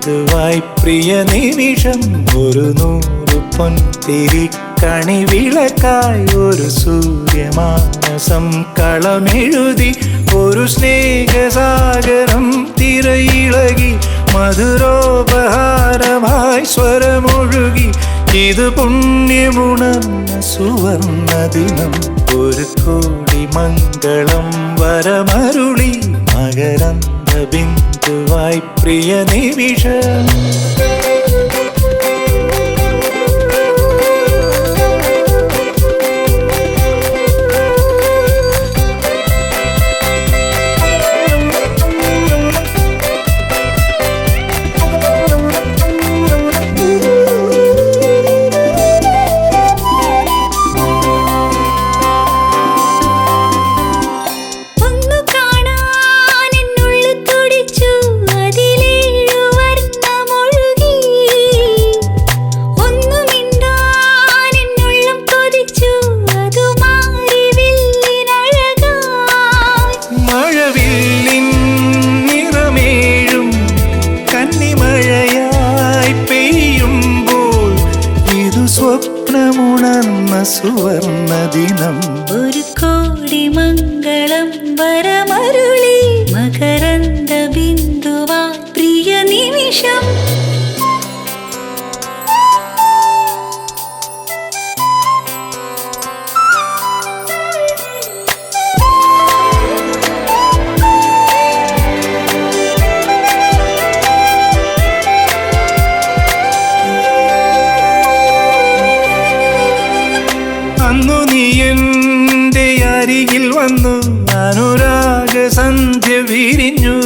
ബിന്ദുവായി പ്രിയ നിമിഷം ഒരു നൂറ് പൊൻതിരിക്കണി വിളക്കായി ഒരു സൂര്യമാനസം കളമെഴുതി ഒരു സ്നേഹസാഗരം തിരയിളകി മധുരോപഹാരമായി സ്വരമൊഴുകി ഇത് പുണ്യമുണർന്ന സുവർണ ദിനം ഒരു കോടി മംഗളം വരമരുളി മകരന്ദ ബിന്ദുവായി പ്രിയ നിമിഷം സ്വപ്നമുണർന്ന സുവർണ ദിനം ഒരു കോടി മംഗളം വരമരുളി മകരന്ദ ബിന്ദുവായി പ്രിയ നിമിഷം അന്നു നീ എൻ്റെ അരികിൽ വന്നു അനുരാഗ സന്ധ്യ വിരിഞ്ഞു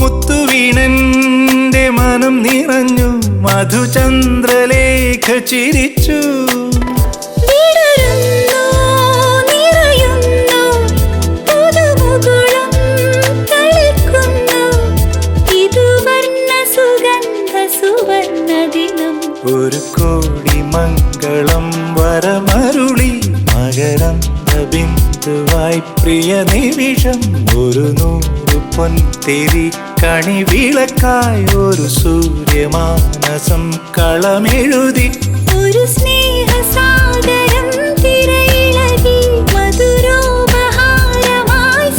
മുത്തുവീണന്റെ മനം നിറഞ്ഞു മധുചന്ദ്രലേഖ ചിരിച്ചു ഒരു കോടി മംഗളം വരമരുളി മകരന്ദ ബിന്ദുവായി പ്രിയ നിമിഷം ഒരു നൂറ് പൊൻതിരിക്കണി വിളക്കായി ഒരു സൂര്യമാനസം കളമെഴുതി ഒരു സ്നേഹസാഗരം തിരയിളകി മധുരോപഹാരമായി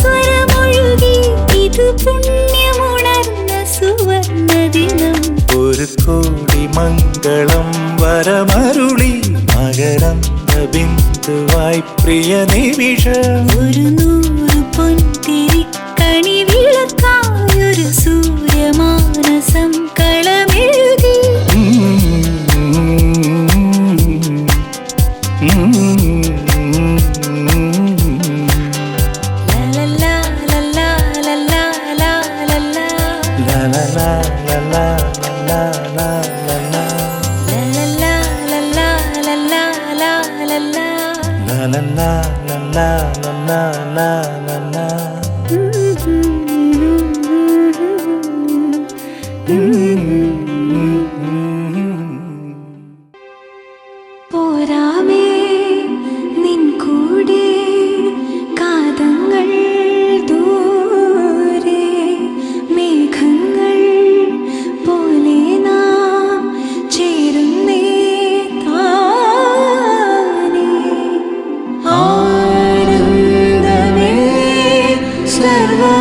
സ്വരമൊഴുകി ഇത് പുണ്യമുണർന്ന സുവർണ ദിനം ഒരു കോടി മംഗളം വരമരുളി മകരന്ദ ബിന്ദുവായി പ്രിയ നിമിഷം ഒരു നൂറ് പൊൻതിരിക്കണി വിളക്കായി ഒരു സൂര്യമാനസം കളമെഴുതി ലലലാ ലലാ ലലാ ലലാ ലലാ ലലാ പോരാമേ നിൻ കൂടെ കാതങ്ങൾ ദൂരെ മേഘങ്ങൾ പോലെ നാം ചേരുന്നേ താനേ ആനന്ദമേ സർവമാനന്ദമേ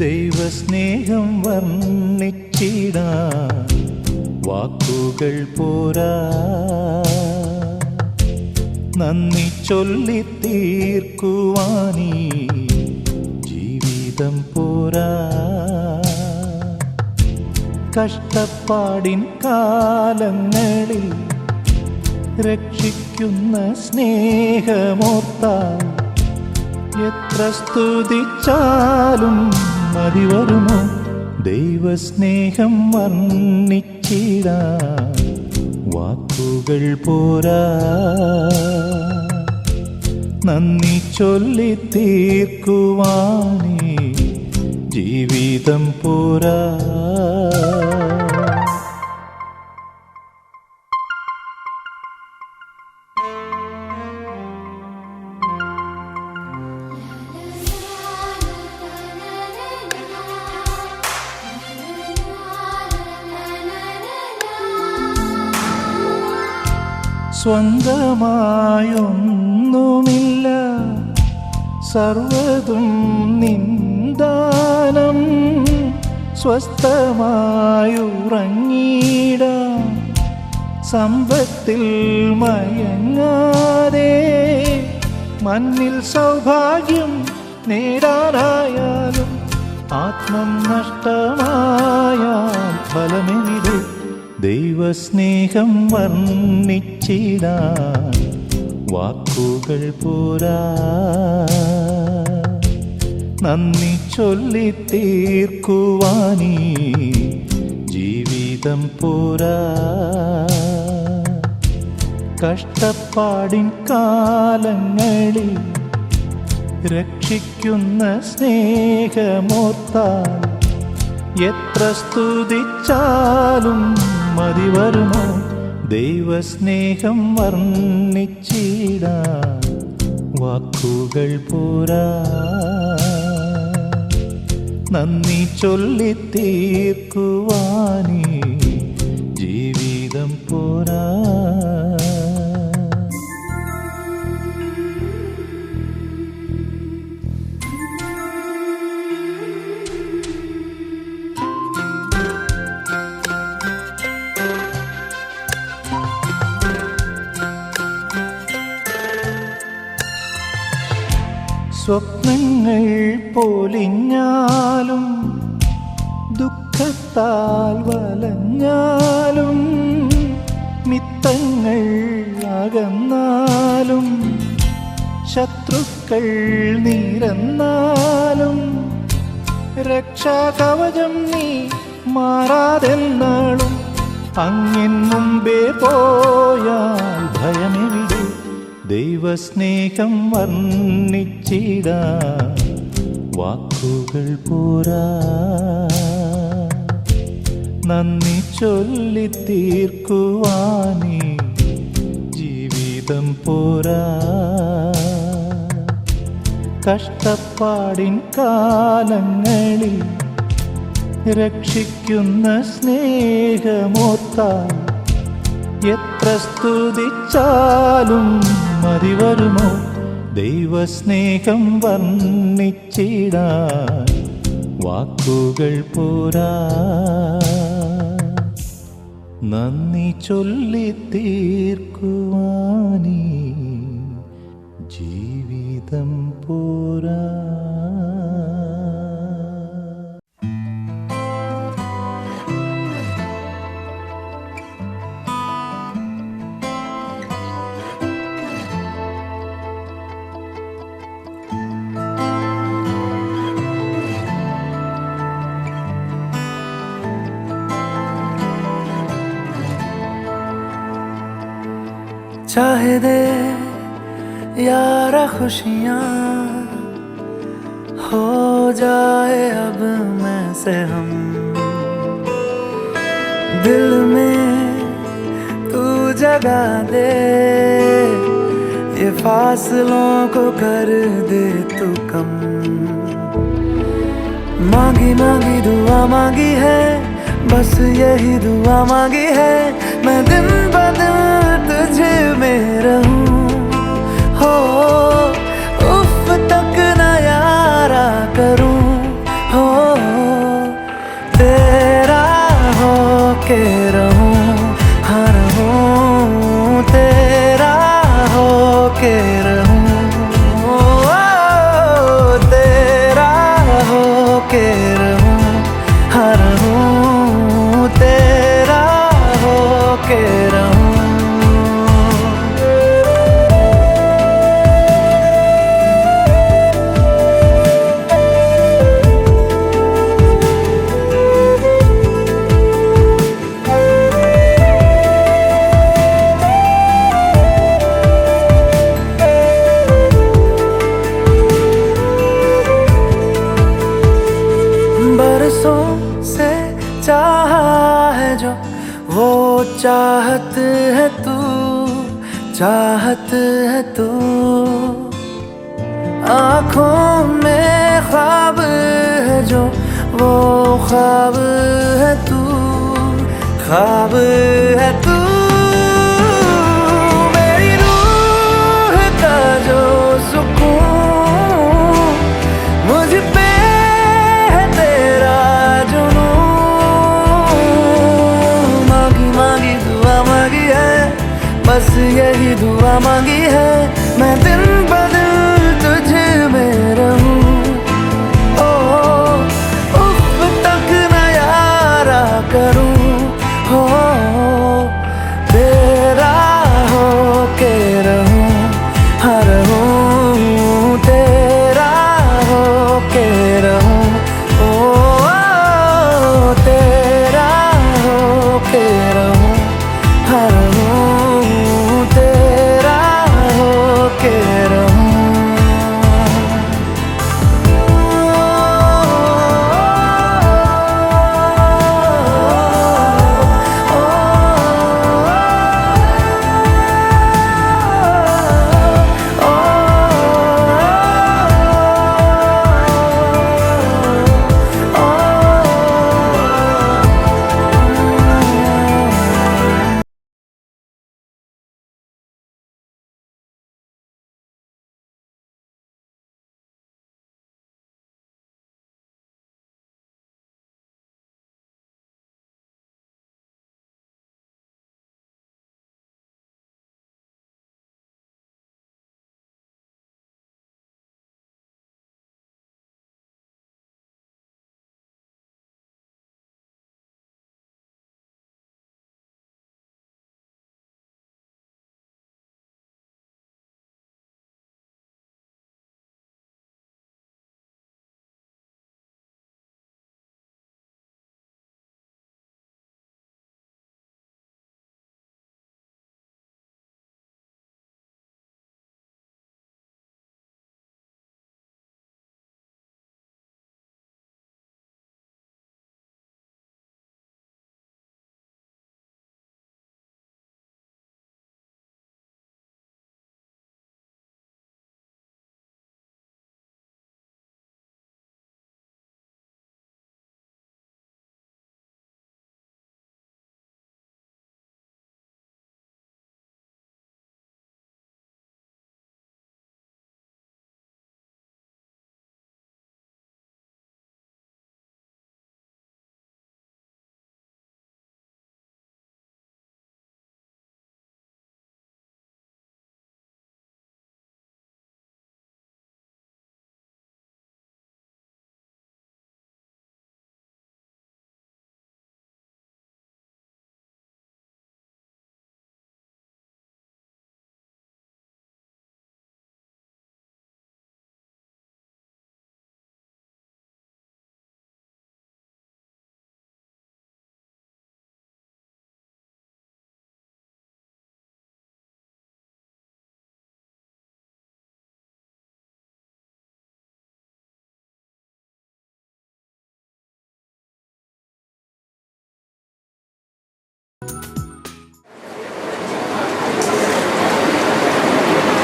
ദൈവസ്നേഹം വർണ്ണിച്ചിടാൻ വാക്കുകൾ പോരാ, നന്ദി ചൊല്ലി തീർക്കുവാനീ ജീവിതം പോരാ. കഷ്ടപ്പാടിൻ കാലങ്ങളിൽ രക്ഷിക്കുന്ന സ്നേഹമോർത്താൽ എത്ര സ്തുതിച്ചാലും മതി വരുമോ? ദൈവസ്നേഹം വർണ്ണിച്ചിടാൻ വാക്കുകൾ പോരാ, നന്ദി ചൊല്ലി തീർക്കുവാനേ ജീവിതം പോരാ. സ്വന്തമായൊന്നുമില്ല, സർവ്വതും നിന്ദാനം. സ്വസ്ഥമായുറങ്ങിടാം സമ്പത്തിൽ മയങ്ങാതെ, മണ്ണിൽ സൗഭാഗ്യം നേടാനായാലും ആത്മം നഷ്ടമായാൽ ഫലമെവിടെ? ദൈവസ്നേഹം വർണ്ണിച്ചിടാൻ വാക്കുകൾ പോരാ, നന്ദി ചൊല്ലി തീർക്കുവാനീ ജീവിതം പോരാ. കഷ്ടപ്പാടിൻ കാലങ്ങളിൽ രക്ഷിക്കുന്ന സ്നേഹമോർത്താൽ എത്ര സ്തുതിച്ചാലും മതി വരുമോ? ദൈവസ്നേഹം വർണ്ണിച്ചിടാൻ വാക്കുകൾ പോരാ, നന്ദി ചൊല്ലി തീർക്കുവാനീ ജീവിതം പോരാ. സ്വപ്നങ്ങൾ പൊലിഞ്ഞാലും ദുഃഖത്താൽ വലഞ്ഞാലും, മിത്തങ്ങൾ അകന്നാലും ശത്രുക്കൾ നിരന്നാലും, രക്ഷാകവചം നീ മാറാതെന്നാളും അങ്ങൻ മുമ്പേ പോയാൽ ഭയമെവിടെ? ദൈവസ്നേഹം വർണ്ണിച്ചിടാൻ വാക്കുകൾ പോരാ, നന്ദി ചൊല്ലി തീർക്കുവാനേ ജീവിതം പോരാ. കഷ്ടപ്പാടിൻ കാലങ്ങളിൽ രക്ഷിക്കുന്ന സ്നേഹമോർത്താൽ എത്ര സ്തുതിച്ചാലും മതി വരുമോ? ദൈവസ്നേഹം വർണ്ണിച്ചിടാൻ വാക്കുകൾ പോരാ, നന്ദി ചൊല്ലി തീർക്കുവാനീ ജീവിതം പോരാ. चाहे दे यारा खुशियाँ हो जाए अब मैं से हम, दिल में तू जगा दे, ये फासलों को कर दे तू कम। मांगी मांगी दुआ मांगी है, बस यही दुआ मांगी है, मैं दिन ब दिन तुझे में रहूं। हो उफ तक न यारा करूं, हो हर हूँ तेरा होके रहूं। बरसों से चाहा है जो वो चाहत है तू, चाहत है तू। आँखों में ख्वाब है जो वो ख्वाब है तू, ख्वाब है तू। मेरी रूह का जो सुकून मुझ पे है तेरा जुनून। मांगी मांगी दुआ मांगी है, बस यही दुआ मांगी है, मैं दिन ब दिन तुझ में रहूं। ओ उफ तक न यारा करूं, हो तेरा होके रहूं, हर हूँ तेरा होके रहूं। ओ तेरा होके रहूं, हर हूँ तेरा होके रहूं।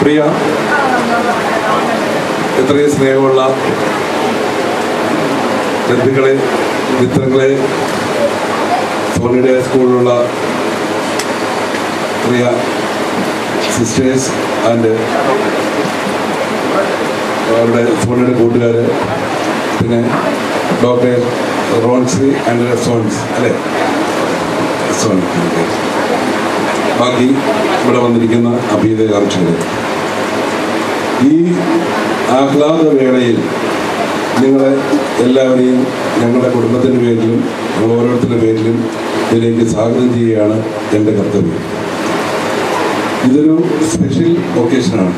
പ്രിയ, എത്രയും സ്നേഹമുള്ള ബന്ധുക്കളെ, മിത്രങ്ങളെ, സോണിയുടെ സ്കൂളിലുള്ള പ്രിയ സിസ്റ്റേഴ്സ് ആൻഡ് അവരുടെ സോണിയുടെ കൂട്ടുകാർ, പിന്നെ ഡോക്ടർ റോൺസി ആൻഡ് സോൺസ് അല്ലേ, സോൺ, ബാക്കി ഇവിടെ വന്നിരിക്കുന്ന അഭ്യുദയകാംക്ഷികൾ, ഈ ആഹ്ലാദവേളയിൽ നിങ്ങളെ എല്ലാവരെയും ഞങ്ങളുടെ കുടുംബത്തിൻ്റെ പേരിലും ഓരോരുത്തരുടെ പേരിലും ഇതിലേക്ക് സ്വാഗതം ചെയ്യുകയാണ് എൻ്റെ കർത്തവ്യം. ഇതൊരു സ്പെഷ്യൽ ഒക്കേഷനാണ്.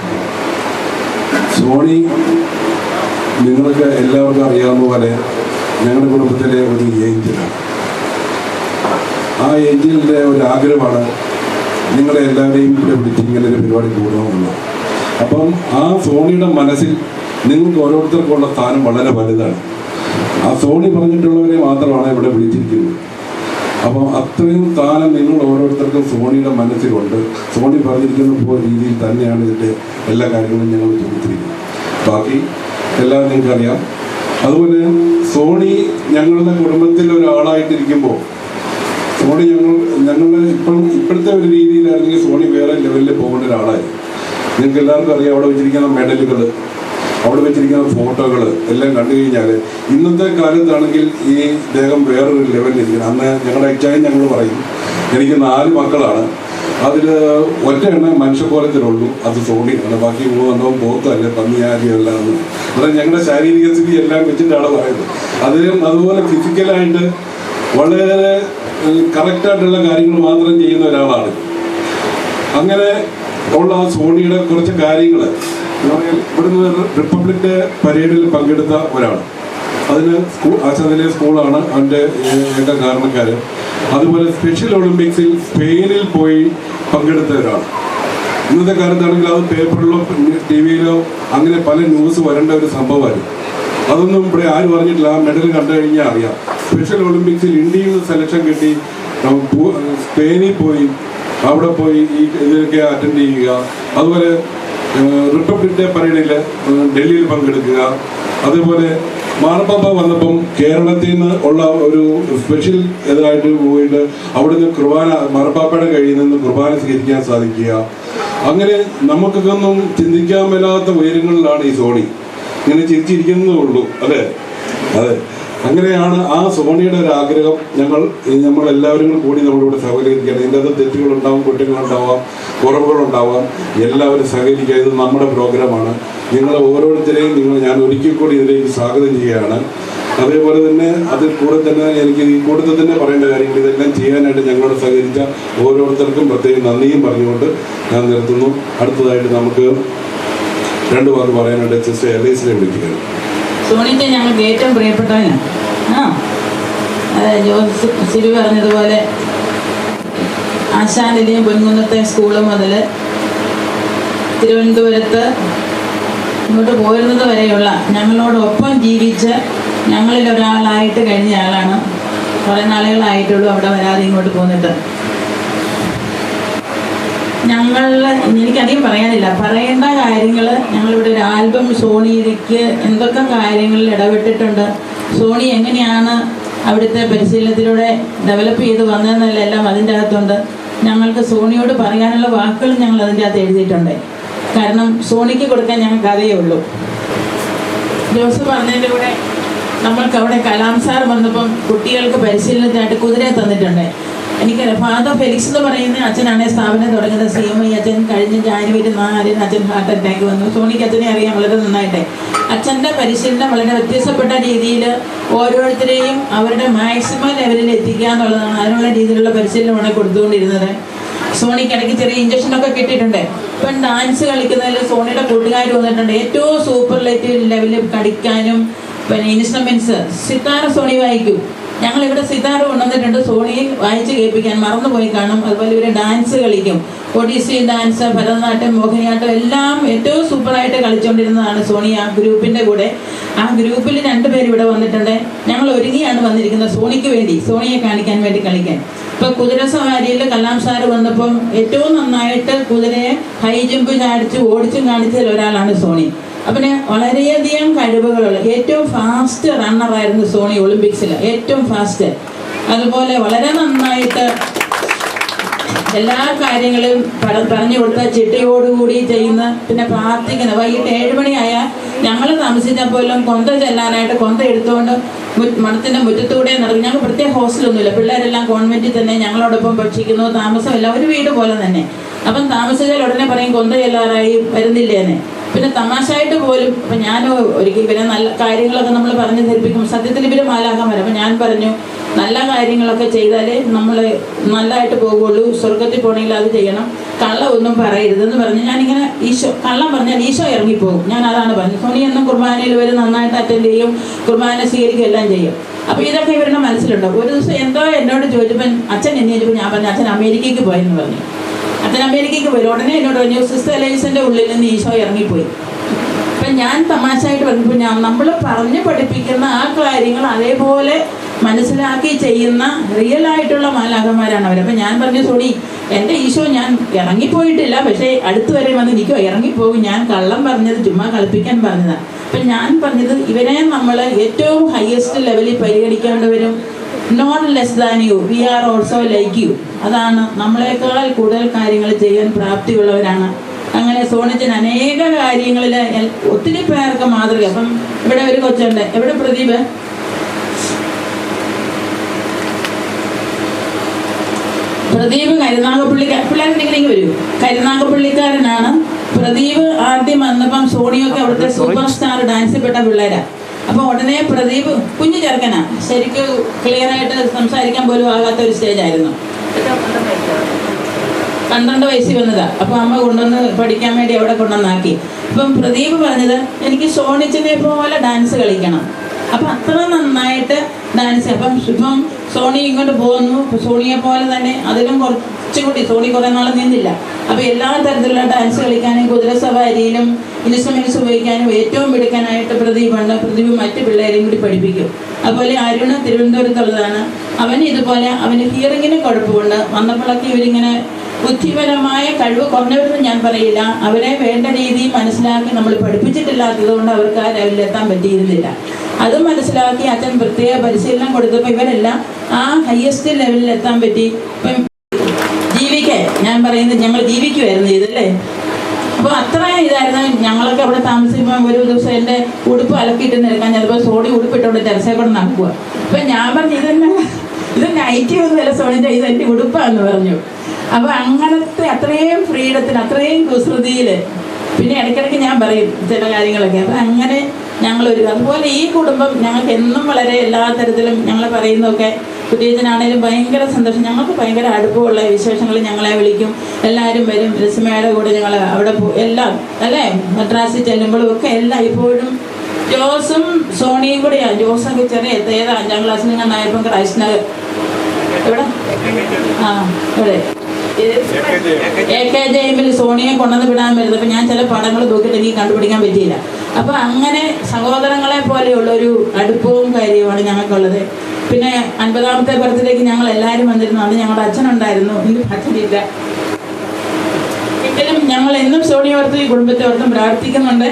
സോണി നിങ്ങൾക്ക് എല്ലാവർക്കും അറിയാവുന്ന പോലെ ഞങ്ങളുടെ കുടുംബത്തിലെ ഒരു ഏഞ്ചലാണ്. ആ ഏഞ്ചലിൻ്റെ ഒരു ആഗ്രഹമാണ് നിങ്ങളെ എല്ലാവരെയും ഇവിടെ വിളിച്ച് ഇങ്ങനെ ഒരു പരിപാടി കൂടണമെന്നുള്ളത്. അപ്പം ആ സോണിയുടെ മനസ്സിൽ നിങ്ങൾക്ക് ഓരോരുത്തർക്കുള്ള സ്ഥാനം വളരെ വലുതാണ്. ആ സോണി പറഞ്ഞിട്ടുള്ളവരെ മാത്രമാണ് ഇവിടെ വിളിച്ചിരിക്കുന്നത്. അപ്പം അത്രയും സ്ഥാനം നിങ്ങൾ ഓരോരുത്തർക്കും സോണിയുടെ മനസ്സിലുണ്ട്. സോണി പറഞ്ഞിരിക്കുന്ന രീതിയിൽ തന്നെയാണ് ഇതിൻ്റെ എല്ലാ കാര്യങ്ങളും ഞങ്ങൾ ചോദിച്ചിരിക്കുന്നത്. ബാക്കി എല്ലാം നിങ്ങൾക്കറിയാം. അതുപോലെ സോണി ഞങ്ങളുടെ കുടുംബത്തിൽ ഒരാളായിട്ടിരിക്കുമ്പോൾ സോണി ഞങ്ങളുടെ ഇപ്പോഴത്തെ ഒരു രീതിയിലായിരുന്നെങ്കിൽ സോണി വേറെ ലെവലിൽ പോകേണ്ട ഒരാളായി. നിങ്ങൾക്ക് എല്ലാവർക്കും അറിയാം, അവിടെ വെച്ചിരിക്കുന്ന മെഡലുകൾ, അവിടെ വെച്ചിരിക്കുന്ന ഫോട്ടോകൾ എല്ലാം കണ്ടു കഴിഞ്ഞാൽ ഇന്നത്തെ കാലത്താണെങ്കിൽ ഈ ദേഹം വേറൊരു ലെവലിലിരിക്കണം. അന്ന് ഞങ്ങളുടെ അച്ഛനും ഞങ്ങൾ പറയും, എനിക്ക് 4 മക്കളാണ്, അതിൽ ഒറ്റ എണ്ണം മനുഷ്യക്കോലത്തിലുള്ളൂ, അത് സോണിയാണ്. ബാക്കി 3 എണ്ണവും പോത്തല്ല, പന്നിയാരിയല്ല എന്ന്. അതായത് ഞങ്ങളുടെ ശാരീരിക സ്ഥിതി എല്ലാം വെച്ചിട്ടാണ് പറയുന്നത്. അതുപോലെ ഫിസിക്കലായിട്ട് വളരെ കറക്റ്റായിട്ടുള്ള കാര്യങ്ങൾ മാത്രം ചെയ്യുന്ന ഒരാളാണ്. അങ്ങനെ ഉള്ള സോണിയുടെ കുറച്ച് കാര്യങ്ങൾ ഇവിടുന്ന് റിപ്പബ്ലിക് ഡേ പരേഡിൽ പങ്കെടുത്ത ഒരാൾ. അതിന് ആശാദിലെ സ്കൂളാണ് അവൻ്റെ എൻ്റെ കാരണക്കാർ. അതുപോലെ സ്പെഷ്യൽ ഒളിമ്പിക്സിൽ സ്പെയിനിൽ പോയി പങ്കെടുത്ത ഒരാൾ. ഇന്നത്തെ കാലത്താണെങ്കിൽ അത് പേപ്പറിലോ TV-യിലോ അങ്ങനെ പല ന്യൂസ് വരേണ്ട ഒരു സംഭവമായിരുന്നു. അതൊന്നും ഇവിടെ ആരും പറഞ്ഞിട്ടില്ല. ആ മെഡൽ കണ്ടു കഴിഞ്ഞാൽ അറിയാം. സ്പെഷ്യൽ ഒളിമ്പിക്സിൽ ഇന്ത്യയിൽ നിന്ന് സെലക്ഷൻ കിട്ടി സ്പെയിനിൽ പോയി അവിടെ പോയി ഈ ഇതിലൊക്കെ അറ്റൻഡ് ചെയ്യുക. അതുപോലെ റിപ്പബ്ലിക് ഡേ പരേഡിൽ ഡൽഹിയിൽ പങ്കെടുക്കുക. അതേപോലെ മാർപ്പാപ്പ വന്നപ്പം കേരളത്തിൽ നിന്ന് ഉള്ള ഒരു സ്പെഷ്യൽ ഇതായിട്ട് പോയിട്ട് അവിടുന്ന് കുർബാന മാർപ്പാപ്പയുടെ കയ്യിൽ നിന്ന് കുർബാന സ്വീകരിക്കാൻ സാധിക്കുക. അങ്ങനെ നമുക്കൊക്കെ ഒന്നും ചിന്തിക്കാൻ മേലാത്ത ഉയരങ്ങളിലാണ് ഈ സോണി. ഇങ്ങനെ ചിരിച്ചിരിക്കുന്നതേ ഉള്ളൂ, അല്ലേ? അതെ, അങ്ങനെയാണ് ആ സോണിയുടെ ഒരു ആഗ്രഹം. നമ്മളെല്ലാവരും കൂടി നമ്മളിവിടെ സഹകരിക്കുകയാണ്. ഇതിൻ്റെ അകത്ത് തെറ്റുകളുണ്ടാവും, കുറ്റങ്ങളുണ്ടാവാം, കുറവുകളുണ്ടാവാം. എല്ലാവരും സഹകരിക്കുക. ഇത് നമ്മുടെ പ്രോഗ്രാമാണ്. നിങ്ങൾ ഓരോരുത്തരെയും ഞാൻ ഒരിക്കൽ കൂടി ഇതിലേക്ക് സ്വാഗതം ചെയ്യുകയാണ്. അതേപോലെ തന്നെ അതിൽ കൂടെ തന്നെ എനിക്ക് ഈ കൂട്ടത്തിൽ തന്നെ പറയേണ്ട കാര്യങ്ങൾ ഇതെല്ലാം ചെയ്യാനായിട്ട് ഞങ്ങളോട് സഹകരിച്ച ഓരോരുത്തർക്കും പ്രത്യേകം നന്ദിയും പറഞ്ഞുകൊണ്ട് ഞാൻ നിർത്തുന്നു. അടുത്തതായിട്ട് നമുക്ക് 2 വാക്ക് പറയാനായിട്ട് സിസ്റ്റർ എലീസിനെ വിളിക്കുകയാണ്. സോണിക്ക് ഞങ്ങൾക്ക് ഏറ്റവും പ്രിയപ്പെട്ടവനാണ്. ജോസ് സിരി പറഞ്ഞതുപോലെ ആശാനിലെയും പൊൻകുന്നത്തെ സ്കൂള് മുതൽ തിരുവനന്തപുരത്ത് ഇങ്ങോട്ട് പോരുന്നത് വരെയുള്ള ഞങ്ങളോടൊപ്പം ജീവിച്ച് ഞങ്ങളിൽ ഒരാളായിട്ട് കഴിഞ്ഞ ആളാണ്. കുറേ നാളുകളായിട്ടുള്ളൂ അവിടെ വരാതെ ഇങ്ങോട്ട് പോന്നിട്ട്. എനിക്കധികം പറയാനില്ല. പറയേണ്ട കാര്യങ്ങൾ ഞങ്ങളിവിടെ ഒരു ആൽബം സോണിയിലേക്ക് എന്തൊക്കെ കാര്യങ്ങളിൽ ഇടപെട്ടിട്ടുണ്ട്, സോണി എങ്ങനെയാണ് അവിടുത്തെ പരിശീലനത്തിലൂടെ ഡെവലപ്പ് ചെയ്ത് വന്നതെന്നെല്ലാം അതിൻ്റെ അകത്തുണ്ട്. ഞങ്ങൾക്ക് സോണിയോട് പറയാനുള്ള വാക്കുകൾ ഞങ്ങൾ അതിൻ്റെ അകത്ത് എഴുതിയിട്ടുണ്ട്. കാരണം സോണിക്ക് കൊടുക്കാൻ ഞങ്ങൾക്ക് അതേ ഉള്ളൂ. ജോസ് പറഞ്ഞതിൻ്റെ കൂടെ നമ്മൾക്ക് അവിടെ കലാം സാർ വന്നപ്പം കുട്ടികൾക്ക് പരിശീലനത്തിനായിട്ട് കുതിരയെ തന്നിട്ടുണ്ട്. എനിക്കറിയാം, ഫാദർ ഫെലിക്സ് എന്ന് പറയുന്ന അച്ഛനാണ് സ്ഥാപനം തുടങ്ങുന്നത്. CMI അച്ഛൻ കഴിഞ്ഞ ജാനുവരി 4 അച്ഛൻ ഹാർട്ട് അറ്റാക്ക് വന്നു. സോണിക്ക് അച്ഛനെ അറിയാം വളരെ നന്നായിട്ട്. അച്ഛൻ്റെ പരിശീലനം വളരെ വ്യത്യസ്തപ്പെട്ട രീതിയിൽ ഓരോരുത്തരെയും അവരുടെ മാക്സിമം ലെവലിൽ എത്തിക്കുക എന്നുള്ളതാണ്. അതിനുള്ള രീതിയിലുള്ള പരിശീലനമാണ് കൊടുത്തുകൊണ്ടിരുന്നത്. സോണിക്ക് ഇടയ്ക്ക് ചെറിയ ഇഞ്ചക്ഷനൊക്കെ കിട്ടിയിട്ടുണ്ട്. ഇപ്പം ഡാൻസ് കളിക്കുന്നതിൽ സോണിയുടെ കൂട്ടുകാർ വന്നിട്ടുണ്ട്. ഏറ്റവും സൂപ്പർലേറ്റീവ് ലെവലിൽ കളിക്കാനും പിന്നെ ഇൻസ്ട്രുമെൻറ്റ്സ് സിത്താര സോണി വായിക്കും. ഞങ്ങളിവിടെ സിതാർ കൊണ്ടുവന്നിട്ടുണ്ട് സോണിയെ വായിച്ച് കേൾപ്പിക്കാൻ. മറന്നുപോയി കാണും. അതുപോലെ ഇവർ ഡാൻസ് കളിക്കും. ഒഡീസി ഡാൻസ്, ഭരതനാട്യം, മോഹിനിയാട്ടം എല്ലാം ഏറ്റവും സൂപ്പറായിട്ട് കളിച്ചുകൊണ്ടിരുന്നതാണ് സോണി. ആ ഗ്രൂപ്പിൻ്റെ കൂടെ ആ ഗ്രൂപ്പിൽ 2 പേര് ഇവിടെ വന്നിട്ടുണ്ട്. ഞങ്ങൾ ഒരുങ്ങിയാണ് വന്നിരിക്കുന്നത് സോണിക്ക് വേണ്ടി, സോണിയെ കാണിക്കാൻ വേണ്ടി കളിക്കാൻ. ഇപ്പോൾ കുതിര സവാരിയിൽ കലാം സാർ വന്നപ്പം ഏറ്റവും നന്നായിട്ട് കുതിരയെ ഹൈ ജമ്പ് ചാടിച്ച് ഓടിച്ചും കാണിച്ചതിൽ ഒരാളാണ് സോണി. അപ്പം വളരെയധികം കഴിവുകളുള്ള ഏറ്റവും ഫാസ്റ്റ് റണ്ണറായിരുന്നു സോണി ഒളിമ്പിക്സിൽ, ഏറ്റവും ഫാസ്റ്റ്. അതുപോലെ വളരെ നന്നായിട്ട് എല്ലാ കാര്യങ്ങളും പറഞ്ഞു കൊടുത്ത ചിട്ടയോടുകൂടി ചെയ്യുന്ന, പിന്നെ പ്രാർത്ഥിക്കുന്ന. വൈകിട്ട് 7 മണിയായാൽ ഞങ്ങൾ താമസിച്ചപ്പോലും കൊന്ത ചെല്ലാനായിട്ട് കൊന്ത എടുത്തുകൊണ്ട് മഠത്തിൻ്റെ മുറ്റത്തൂടെ നടക്കും. ഞങ്ങൾക്ക് പ്രത്യേക ഹോസ്റ്റലൊന്നുമില്ല. പിള്ളേരെല്ലാം കോൺവെൻറ്റിൽ തന്നെ ഞങ്ങളോടൊപ്പം ഭക്ഷിക്കുന്നു. താമസമില്ല, ഒരു വീട് പോലെ തന്നെ. അപ്പം താമസിച്ചാൽ ഉടനെ പറയും കൊന്ത ചെല്ലാറായി വരുന്നില്ലേന്നെ. പിന്നെ തമാശയായിട്ട് പോലും ഇപ്പം ഞാൻ ഒരിക്കൽ ഇവരെ നല്ല കാര്യങ്ങളൊക്കെ നമ്മൾ പറഞ്ഞ് ധരിപ്പിക്കും. സത്യത്തിൽ ഇവർ മാലാഖമാർ. അപ്പം ഞാൻ പറഞ്ഞു നല്ല കാര്യങ്ങളൊക്കെ ചെയ്താലേ നമ്മൾ നല്ലതായിട്ട് പോകുള്ളൂ, സ്വർഗത്തിൽ പോകണമെങ്കിൽ അത് ചെയ്യണം, കള്ളം ഒന്നും പറയരുതെന്ന് പറഞ്ഞ് ഞാനിങ്ങനെ കള്ളം പറഞ്ഞാൽ ഈശോ ഇറങ്ങിപ്പോകും. ഞാൻ അതാണ് പറഞ്ഞത്. സോണി എന്നും കുർബാനയിൽ ഇവർ നന്നായിട്ട് അറ്റൻഡ് ചെയ്യും, കുർബാന സ്വീകരിക്കും, എല്ലാം ചെയ്യും. അപ്പോൾ ഇതൊക്കെ ഇവരുടെ മനസ്സിലുണ്ടാവും. ഒരു ദിവസം എന്തോ എന്നോട് ചോദിച്ചപ്പോൾ അച്ഛൻ എന്നെ ചോദിച്ചപ്പോൾ ഞാൻ പറഞ്ഞു അച്ഛൻ അമേരിക്കയ്ക്ക് പോയെന്ന് പറഞ്ഞു. അച്ഛൻ അമേരിക്കയ്ക്ക് പോയി. ഉടനെ എന്നോട് പറഞ്ഞു സിസ്റ്റർ എലൈസിൻ്റെ ഉള്ളിൽ നിന്ന് ഈശോ ഇറങ്ങിപ്പോയി. അപ്പം ഞാൻ തമാശയായിട്ട് പറഞ്ഞപ്പോൾ നമ്മൾ പറഞ്ഞ് പഠിപ്പിക്കുന്ന ആ കാര്യങ്ങൾ അതേപോലെ മനസ്സിലാക്കി ചെയ്യുന്ന റിയൽ ആയിട്ടുള്ള മാലാഖമാരാണ് അവർ. അപ്പം ഞാൻ പറഞ്ഞു സോണി എൻ്റെ ഈശോ ഞാൻ ഇറങ്ങിപ്പോയിട്ടില്ല, പക്ഷേ അടുത്ത് വരെ വന്ന് നിൽക്കോ ഇറങ്ങിപ്പോകും, ഞാൻ കള്ളം പറഞ്ഞത് ചുമ്മാ കളിപ്പിക്കാൻ പറഞ്ഞതാണ്. അപ്പം ഞാൻ പറഞ്ഞത് ഇവരെ നമ്മൾ ഏറ്റവും ഹയസ്റ്റ് ലെവലിൽ പരിഗണിക്കേണ്ടവരും not less than you, we are also like you. അതാണ് നമ്മളെക്കാൾ കൂടുതൽ കാര്യങ്ങൾ ചെയ്യാൻ പ്രാപ്തിയുള്ളവരാണ്. അങ്ങനെ സോണിച്ചൻ അനേക കാര്യങ്ങളിൽ ഒത്തിരി പേർക്ക് മാതൃക. അപ്പം ഇവിടെ ഒരു കൊച്ചുണ്ട്, എവിടെ പ്രദീപ്? പ്രദീപ് പിള്ളേരുണ്ടെങ്കിൽ വരൂ. കരുനാഗപ്പള്ളിക്കാരനാണ് പ്രദീപ്. ആദ്യം വന്നപ്പം സോണിയൊക്കെ അവിടുത്തെ സൂപ്പർ സ്റ്റാർ ഡാൻസിൽ പെട്ട പിള്ളേരാ. അപ്പോൾ ഉടനെ പ്രദീപ് കുഞ്ഞു ചെറുക്കനാ, ശരിക്കും ക്ലിയർ ആയിട്ട് സംസാരിക്കാൻ പോലും ആകാത്ത ഒരു സ്റ്റേജായിരുന്നു. 12 വയസ്സിൽ വന്നതാ. അപ്പോൾ അമ്മ കൊണ്ടുവന്ന് പഠിക്കാൻ വേണ്ടി അവിടെ കൊണ്ടുവന്നാക്കി. അപ്പം പ്രദീപ് പറഞ്ഞത് എനിക്ക് സോണിച്ചിനെ പോലെ ഡാൻസ് കളിക്കണം. അപ്പം അത്ര നന്നായിട്ട് ഡാൻസ്. അപ്പം ഇപ്പം സോണി ഇങ്ങോട്ട് പോകുന്നു, സോണിയെ പോലെ തന്നെ അതിലും കുറച്ചും കൂടി. സോണി കുറേ നാൾ നിന്നില്ല. അപ്പോൾ എല്ലാ തരത്തിലുള്ള ഡാൻസ് കളിക്കാനും കുതിരസവാരിയിലും ഇൻസ്ട്രുമെൻറ്റ്സ് ഉപയോഗിക്കാനും ഏറ്റവും മിടുക്കാനായിട്ട് പ്രദീപുണ്ട്. പ്രദീപ് മറ്റ് പിള്ളേരെയും കൂടി പഠിപ്പിക്കും. അതുപോലെ അരുണ് തിരുവനന്തപുരത്തുള്ളതാണ്. അവന് ഇതുപോലെ അവന് ഹിയറിങ്ങിന് കുഴപ്പമുണ്ട്. വന്നപ്പോഴൊക്കെ ഇവരിങ്ങനെ ബുദ്ധിപരമായ കഴിവ് കുറഞ്ഞവരെന്ന് ഞാൻ പറയില്ല, അവരെ വേണ്ട രീതിയിൽ മനസ്സിലാക്കി നമ്മൾ പഠിപ്പിച്ചിട്ടില്ലാത്തത് കൊണ്ട് അവർക്ക് ആ ലെവലിലെത്താൻ പറ്റിയിരുന്നില്ല. അത് മനസ്സിലാക്കി അച്ഛൻ പ്രത്യേക പരിശീലനം കൊടുത്തപ്പോൾ ഇവരെല്ലാം ആ ഹയസ്റ്റ് ലെവലിൽ എത്താൻ പറ്റി. ഇപ്പം ജീവിക്ക് ഞാൻ പറയുന്നത് ഞങ്ങൾ ജീവിക്കുമായിരുന്നു ചെയ്തല്ലേ. അപ്പോൾ അത്ര ഇതായിരുന്നു. ഞങ്ങളൊക്കെ അവിടെ താമസിക്കുമ്പോൾ ഒരു ദിവസം എൻ്റെ ഉടുപ്പ് അലക്കിയിട്ട് നിൽക്കാൻ ചിലപ്പോൾ സോണി ഉടുപ്പിട്ടോണ്ട് ടെറസേ കൂടെ നടക്കുക. അപ്പം ഞാൻ പറഞ്ഞു ഇത് നൈറ്റി ഒന്നുമല്ല സോണിൻ്റെ, ഇത് എൻ്റെ ഉടുപ്പാന്ന് പറഞ്ഞു. അപ്പോൾ അങ്ങനത്തെ അത്രയും ഫ്രീഡത്തിൽ അത്രയും കുസൃതിയിൽ പിന്നെ ഇടയ്ക്കിടയ്ക്ക് ഞാൻ പറയും ചില കാര്യങ്ങളൊക്കെ. അപ്പം അങ്ങനെ ഞങ്ങളൊരു അതുപോലെ ഈ കുടുംബം ഞങ്ങൾക്ക് എന്നും വളരെ എല്ലാ തരത്തിലും ഞങ്ങൾ പറയുന്നതൊക്കെ കുട്ടിയച്ചനാണേലും ഭയങ്കര സന്തോഷം. ഞങ്ങൾക്ക് ഭയങ്കര അടുപ്പമുള്ള വിശേഷങ്ങൾ ഞങ്ങളെ വിളിക്കും, എല്ലാവരും വരും. രസ്മയുടെ കൂടെ ഞങ്ങൾ അവിടെ എല്ലാം അല്ലേ മദ്രാസിൽ ചെല്ലുമ്പോഴും ഒക്കെ എല്ലാം ഇപ്പോഴും ജോസും സോണിയും കൂടെയാണ്. ജോസൊക്കെ ചെറിയ ഏതാ 5ാം ക്ലാസ്സിൽ നിന്നായപ്പം ക്രൈസ്റ്റ് നഗർ ഇവിടെ ഇവിടെ AKJM സോണിയെ കൊണ്ടുവന്ന് വിടാൻ വരുന്നത്. അപ്പം ഞാൻ ചില പടങ്ങൾ നോക്കിയിട്ട് എനിക്ക് കണ്ടുപിടിക്കാൻ പറ്റിയില്ല. അപ്പം അങ്ങനെ സഹോദരങ്ങളെ പോലെയുള്ള ഒരു അടുപ്പവും കാര്യവുമാണ് ഞങ്ങൾക്കുള്ളത്. പിന്നെ 50ാമത്തെ ബർത്ത്ഡേക്ക് ഞങ്ങൾ എല്ലാവരും വന്നിരുന്നു. അന്ന് ഞങ്ങളുടെ അച്ഛനുണ്ടായിരുന്നു, എനിക്ക് അച്ഛനില്ല. എങ്കിലും ഞങ്ങൾ എന്നും സോണിയെ ഓർത്ത് ഈ കുടുംബത്തെ ഓർത്തും പ്രാർത്ഥിക്കുന്നുണ്ട്.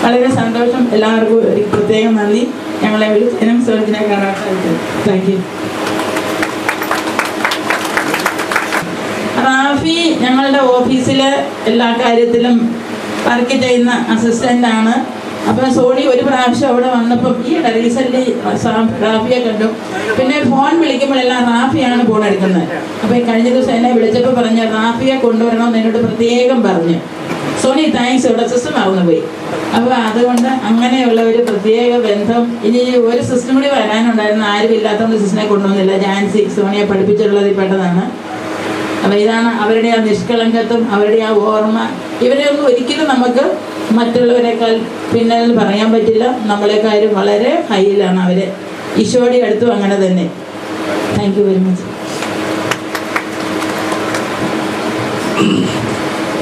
വളരെ സന്തോഷം. എല്ലാവർക്കും ഒരു പ്രത്യേകം നന്ദി. ഞങ്ങളെ വിളിച്ചതിനും സോണിച്ചിനെ കാണാൻ സാധിച്ചത്. Thank you. റാഫി ഞങ്ങളുടെ ഓഫീസിൽ എല്ലാ കാര്യത്തിലും വർക്ക് ചെയ്യുന്ന അസിസ്റ്റൻ്റാണ്. അപ്പം സോണി ഒരു പ്രാവശ്യം അവിടെ വന്നപ്പം ഈയിടെ റീസെൻ്റ് റാഫിയെ കണ്ടു. പിന്നെ ഫോൺ വിളിക്കുമ്പോഴെല്ലാം റാഫിയാണ് ഫോൺ എടുക്കുന്നത്. അപ്പോൾ കഴിഞ്ഞ ദിവസം എന്നെ വിളിച്ചപ്പോൾ പറഞ്ഞ് റാഫിയെ കൊണ്ടുവരണമെന്ന് എന്നോട് പ്രത്യേകം പറഞ്ഞു. സോണി താങ്ക്സ്, ഇവിടെ സിസ്റ്റം മറന്നുപോയി. അപ്പോൾ അതുകൊണ്ട് അങ്ങനെയുള്ള ഒരു പ്രത്യേക ബന്ധം. ഇനി ഒരു സിസ്റ്റം കൂടി വരാനുണ്ടായിരുന്നു, ആരും ഇല്ലാത്തതുകൊണ്ട് സിസ്റ്ററിനെ കൊണ്ടുവന്നില്ല. ജാൻസി സോണിയെ പഠിപ്പിച്ചിട്ടുള്ളതിൽ പെട്ടതാണ്. അപ്പോൾ ഇതാണ് അവരുടെ ആ നിഷ്കളങ്കത്വം, അവരുടെ ആ ഓർമ്മ. ഇവരെയൊന്നും ഒരിക്കലും നമുക്ക് മറ്റുള്ളവരെക്കാൾ പിന്നിൽ പറയാൻ പറ്റില്ല. നമ്മളെക്കാരും വളരെ ഹൈയിലാണ് അവർ. ഈശോയുടെ അടുത്തും അങ്ങനെ തന്നെ. Thank you very much.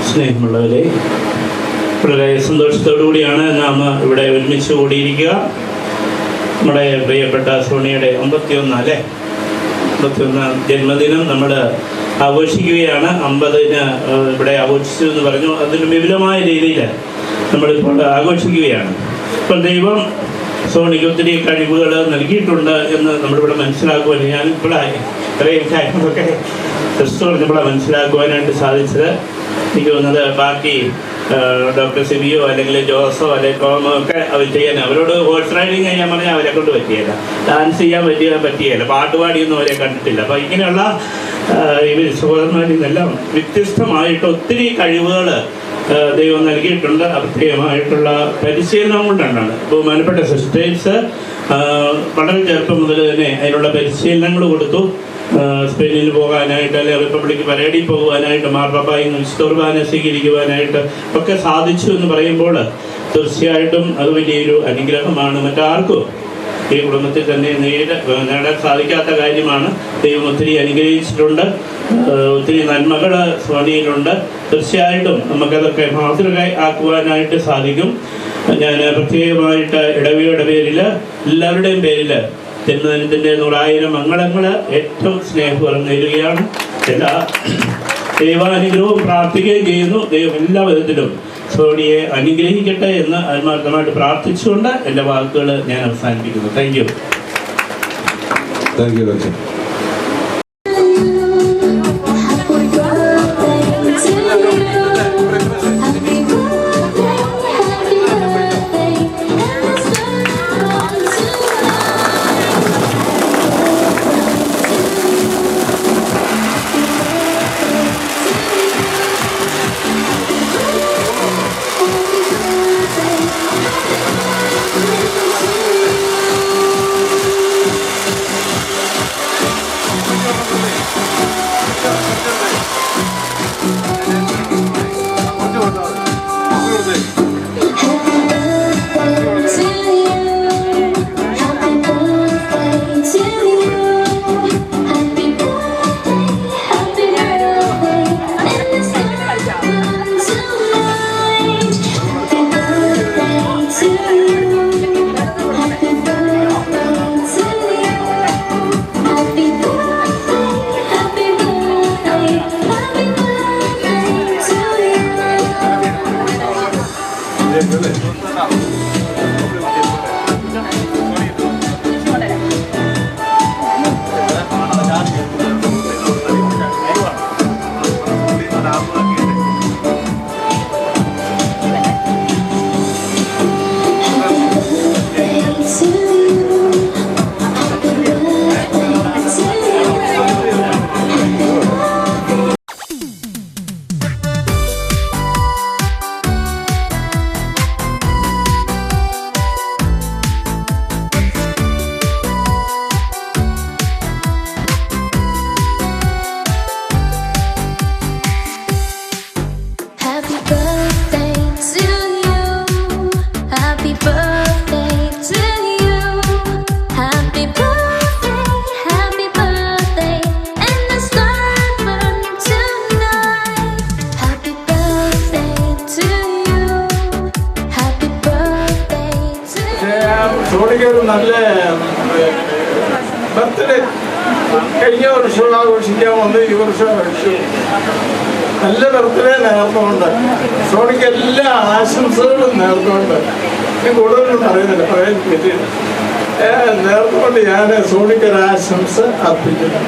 സ്നേഹമുള്ളവരെ, വളരെ സന്തോഷത്തോടു കൂടിയാണ് നാം ഇവിടെ ഒരുമിച്ച് കൂടിയിരിക്കുക. നമ്മുടെ പ്രിയപ്പെട്ട സോണിയുടെ 51 ജന്മദിനം നമ്മൾ ആഘോഷിക്കുകയാണ്. 50-ന് ഇവിടെ ആഘോഷിച്ചു എന്ന് പറഞ്ഞു. അതിന് വിപുലമായ രീതിയിൽ നമ്മളിപ്പോൾ ആഘോഷിക്കുകയാണ്. ഇപ്പം ദൈവം സോണിക്ക് ഒത്തിരി കഴിവുകൾ നൽകിയിട്ടുണ്ട് എന്ന് നമ്മളിവിടെ മനസ്സിലാക്കുവാൻ ഞാനിപ്പോഴായി ഇത്രയും കാര്യങ്ങളൊക്കെ ക്രിസ്തു പറഞ്ഞപ്പോഴാണ് മനസ്സിലാക്കുവാനായിട്ട് സാധിച്ചത്. എനിക്ക് തോന്നുന്നത് ബാക്കി ഡോക്ടർ സിബിയോ അല്ലെങ്കിൽ ജോസോ അല്ലെങ്കിൽ ടോമോ ഒക്കെ അവർ ചെയ്യാൻ, അവരോട് ഹോഴ്സ് റൈഡിങ് ചെയ്യാൻ പറഞ്ഞാൽ അവരെ കൊണ്ട് പറ്റിയല്ല, ഡാൻസ് ചെയ്യാൻ പറ്റിയല്ല, പാട്ടുപാടിയൊന്നും അവരെ കണ്ടിട്ടില്ല. അപ്പോൾ ഇങ്ങനെയുള്ള ഇവർ സഹോദരന്മാരിൽ നിന്നെല്ലാം വ്യത്യസ്തമായിട്ട് ഒത്തിരി കഴിവുകൾ ദൈവം നൽകിയിട്ടുണ്ട്. പ്രത്യേകമായിട്ടുള്ള പരിശീലനം കൊണ്ടാണ്. ബഹുമാനപ്പെട്ട സിസ്റ്റേഴ്സ് വളരെ ചെറുപ്പം മുതൽ തന്നെ അതിനുള്ള പരിശീലനങ്ങൾ കൊടുത്തു. സ്പെയിനിൽ പോകാനായിട്ട്, അല്ലെങ്കിൽ റിപ്പബ്ലിക് പരേഡിൽ പോകുവാനായിട്ട്, മാർപ്പാപ്പായിൽ നിന്ന് വിശുദ്ധ കുർബാന സ്വീകരിക്കുവാനായിട്ട് ഒക്കെ സാധിച്ചു എന്ന് പറയുമ്പോൾ തീർച്ചയായിട്ടും അത് വലിയൊരു അനുഗ്രഹമാണ്. മറ്റാർക്കും ഈ കുടുംബത്തിൽ തന്നെ നേടാൻ സാധിക്കാത്ത കാര്യമാണ്. ദൈവം ഒത്തിരി അനുഗ്രഹിച്ചിട്ടുണ്ട്. ഒത്തിരി നന്മകൾ സോണിയിലുണ്ട്. തീർച്ചയായിട്ടും നമുക്കതൊക്കെ മാതൃകയാക്കുവാനായിട്ട് സാധിക്കും. ഞാൻ പ്രത്യേകമായിട്ട് ഇടവയുടെ പേരിൽ, എല്ലാവരുടെയും പേരിൽ തിരുവനന്തപുരത്തിൻ്റെ 100,000 മംഗളങ്ങൾ ഏറ്റവും സ്നേഹപൂർവ്വം നേരുകയാണ്. എല്ലാ ദൈവാനുഗ്രഹവും പ്രാർത്ഥിക്കുകയും ചെയ്യുന്നു. ദൈവം എല്ലാ വിധത്തിലും സോണിയെ അനുഗ്രഹിക്കട്ടെ എന്ന് ആത്മാർത്ഥമായിട്ട് പ്രാർത്ഥിച്ചുകൊണ്ട് എൻ്റെ വാക്കുകൾ ഞാൻ അവസാനിപ്പിക്കുന്നു. Thank you. താങ്ക് യു അച്ഛൻ. സോണിക്കൊരു നല്ല ബർത്ത്ഡേ കഴിഞ്ഞ വർഷം ആഘോഷിക്കാൻ വന്ന് ഈ വർഷം ആഘോഷിച്ചു. നല്ല ബർത്ത്ഡേ നേർന്നുകൊണ്ട് സോണിക്ക് എല്ലാ ആശംസകളും നേർന്നുകൊണ്ട് ഞാൻ കൂടുതലൊന്നും പറയുന്നില്ല, പറയാൻ പറ്റിയില്ല. നേർന്നുകൊണ്ട് ഞാൻ സോണിക്കൊരു ആശംസ അർപ്പിക്കുന്നു.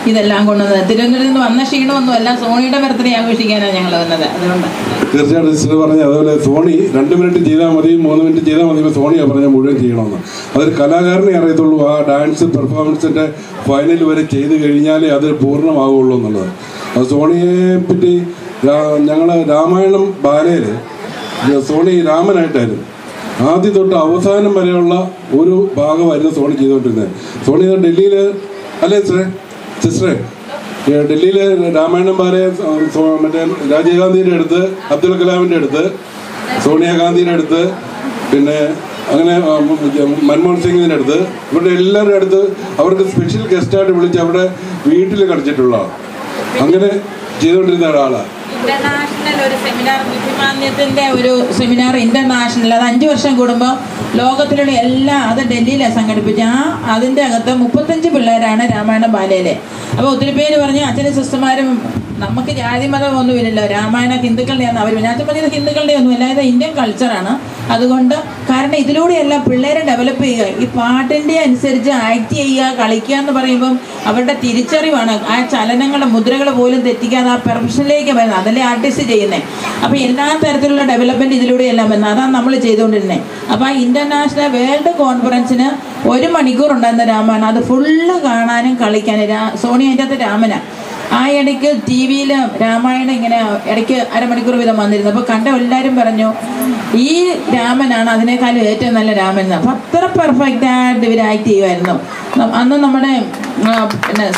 ഇതെല്ലാം കൊണ്ടുവന്നത് തിരുവനന്തപുരത്ത് നിന്ന് വന്ന ക്ഷീണമൊന്നും അല്ല, സോണിയുടെ ബർത്ത്ഡേ ആഘോഷിക്കാനാണ് ഞങ്ങൾ വന്നത്. അതുകൊണ്ട് തീർച്ചയായിട്ടും സിസ്റ്റർ പറഞ്ഞ അതുപോലെ സോണി 2 മിനിറ്റ് ചെയ്താൽ മതി 3 മിനിറ്റ് ചെയ്താൽ മതി, സോണിയാണ് പറഞ്ഞാൽ മുഴുവൻ ചെയ്യണമെന്ന്. അതൊരു കലാകാരനെ അറിയത്തുള്ളൂ. ആ ഡാൻസ് പെർഫോമൻസിൻ്റെ ഫൈനൽ വരെ ചെയ്ത് കഴിഞ്ഞാലേ അത് പൂർണ്ണമാകുള്ളൂ എന്നുള്ളത്. അത് സോണിയെ പറ്റി ഞങ്ങൾ രാമായണം ബാലയിൽ സോണി രാമനായിട്ടായിരുന്നു ആദ്യം തൊട്ട് അവസാനം വരെയുള്ള ഒരു ഭാഗമായിരുന്നു സോണി ചെയ്തുകൊണ്ടിരുന്നത്. സോണി ഡൽഹിയിൽ അല്ലേ സിസ്റ്ററെ ഡൽഹിയിൽ രാമായണം ബാലയെ മറ്റേ രാജീവ് ഗാന്ധിയുടെ അടുത്ത്, അബ്ദുൽ കലാമിൻ്റെ അടുത്ത്, സോണിയാഗാന്ധിയുടെ അടുത്ത്, പിന്നെ അങ്ങനെ മൻമോഹൻ സിംഗിൻ്റെ അടുത്ത്, ഇവരുടെ എല്ലാവരുടെ അടുത്ത് അവർക്ക് സ്പെഷ്യൽ ഗസ്റ്റായിട്ട് വിളിച്ച് അവിടെ വീട്ടിൽ കളിച്ചിട്ടുള്ള അങ്ങനെ ചെയ്തുകൊണ്ടിരുന്ന ഒരാളാണ്. ഇന്റർനാഷണൽ ഒരു സെമിനാർ, ബുദ്ധിമാന്യത്തിൻ്റെ ഒരു സെമിനാർ ഇന്റർനാഷണൽ, അത് 5 വർഷം കൂടുമ്പോൾ ലോകത്തിലുള്ള അത് ഡൽഹിയിലാണ് സംഘടിപ്പിച്ച. അതിൻ്റെ അകത്ത് 35 പിള്ളേരാണ് രാമായണ ബാലയിലെ. അപ്പോൾ ഒത്തിരി പേര് പറഞ്ഞ് അച്ഛനും സിസ്റ്റർമാരും നമുക്ക് ജാതി മതം ഒന്നുമില്ലല്ലോ, രാമായണ ഹിന്ദുക്കളുടെയാണ് അവർ. ഞാൻ പറഞ്ഞത് ഹിന്ദുക്കളുടെ ഒന്നുമില്ല, ഇത് ഇന്ത്യൻ കൾച്ചറാണ്. അതുകൊണ്ട് കാരണം ഇതിലൂടെയെല്ലാം പിള്ളേരെ ഡെവലപ്പ് ചെയ്യുക, ഈ പാട്ടിൻ്റെ അനുസരിച്ച് ആക്ട് ചെയ്യുക, കളിക്കുക എന്ന് പറയുമ്പം അവരുടെ തിരിച്ചറിവാണ്. ആ ചലനങ്ങളുടെ മുദ്രകൾ പോലും തെറ്റിക്കാതെ ആ പെർഫെക്ഷനിലേക്ക് വരുന്നത്, അതല്ലേ ആർട്ടിസ്റ്റ് ചെയ്യുന്നത്. അപ്പോൾ എല്ലാ തരത്തിലുള്ള ഡെവലപ്മെൻറ്റ് ഇതിലൂടെയെല്ലാം വരുന്നത്, അതാണ് നമ്മൾ ചെയ്തുകൊണ്ടിരുന്നത്. അപ്പോൾ ആ ഇൻ്റർനാഷണൽ വേൾഡ് കോൺഫറൻസിന് 1 മണിക്കൂർ ഉണ്ടായിരുന്ന രാമായണം, അത് ഫുള്ള് കാണാനും കളിക്കാനും. സോണി അതിൻ്റെ അകത്ത് രാമനാണ്. ആ ഇടയ്ക്ക് ടി വിയിൽ രാമായണം ഇങ്ങനെ ഇടയ്ക്ക് അരമണിക്കൂർ വീതം വന്നിരുന്നു. അപ്പോൾ കണ്ട എല്ലാവരും പറഞ്ഞു ഈ രാമനാണ് അതിനേക്കാളും ഏറ്റവും നല്ല രാമൻ എന്ന്. അപ്പം അത്ര പെർഫെക്റ്റായിട്ട് ഇവർ ആക്ട് ചെയ്യുമായിരുന്നു. അന്ന് നമ്മുടെ പിന്നെ